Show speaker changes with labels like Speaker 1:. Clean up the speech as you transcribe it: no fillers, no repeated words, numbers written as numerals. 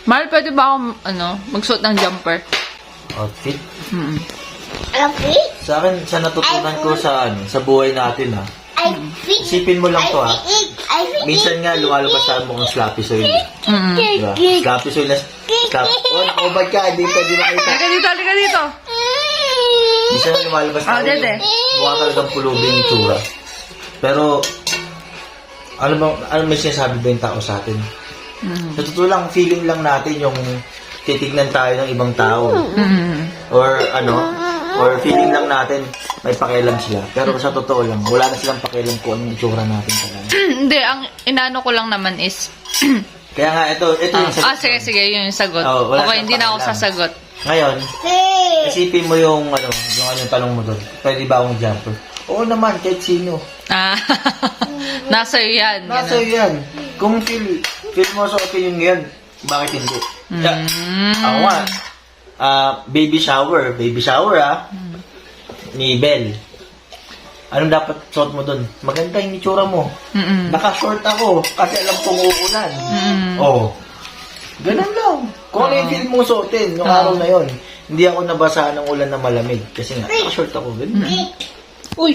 Speaker 1: Mahal, pwede ba akong, magsuot ng jumper?
Speaker 2: Outfit?
Speaker 3: Okay?
Speaker 2: Sa akin, sa natutunan ko sa buhay natin,
Speaker 3: I think.
Speaker 2: Isipin mo lang to,
Speaker 3: I think.
Speaker 2: Minsan nga, lumalabas sa mukhang sloppy soil. Diba? Sloppy soil na, nakubad ka, hindi pwede makita.
Speaker 1: Halika dito.
Speaker 2: Minsan nga lumalabas sa
Speaker 1: Dede.
Speaker 2: mukha talagang pulubing itsura. Pero, ano may sinasabi ba yung tao sa atin? Sa totoo lang, feeling lang natin yung titignan tayo ng ibang tao. Or feeling lang natin may pakialam sila. Pero sa totoo lang, wala na silang pakialam kung anong itsura natin talaga.
Speaker 1: Hindi, ang inano ko lang naman is...
Speaker 2: Kaya nga, ito yung sagot.
Speaker 1: sige, yun yung sagot.
Speaker 2: Wala
Speaker 1: Okay,
Speaker 2: siyang
Speaker 1: hindi na ako
Speaker 2: pakialam.
Speaker 1: sasagot.
Speaker 2: Ngayon, isipin mo yung tanong mo doon. Pwede ba akong jumper? Oo naman, kahit sino.
Speaker 1: Nasa iyo yan.
Speaker 2: Nasa
Speaker 1: ganun.
Speaker 2: yan. Kung feel mo sa opinion ngayon, bakit hindi? Ako nga, baby shower ni Belle. Anong dapat suot mo doon? Maganda yung itsura mo. Naka-short ako kasi alam kong uulan. Ganun lang. Kung ano yung feel mo suotin nung araw na yon. Hindi ako nabasa ng ulan na malamig kasi nga naka-short ako. Ganun.
Speaker 1: Uy.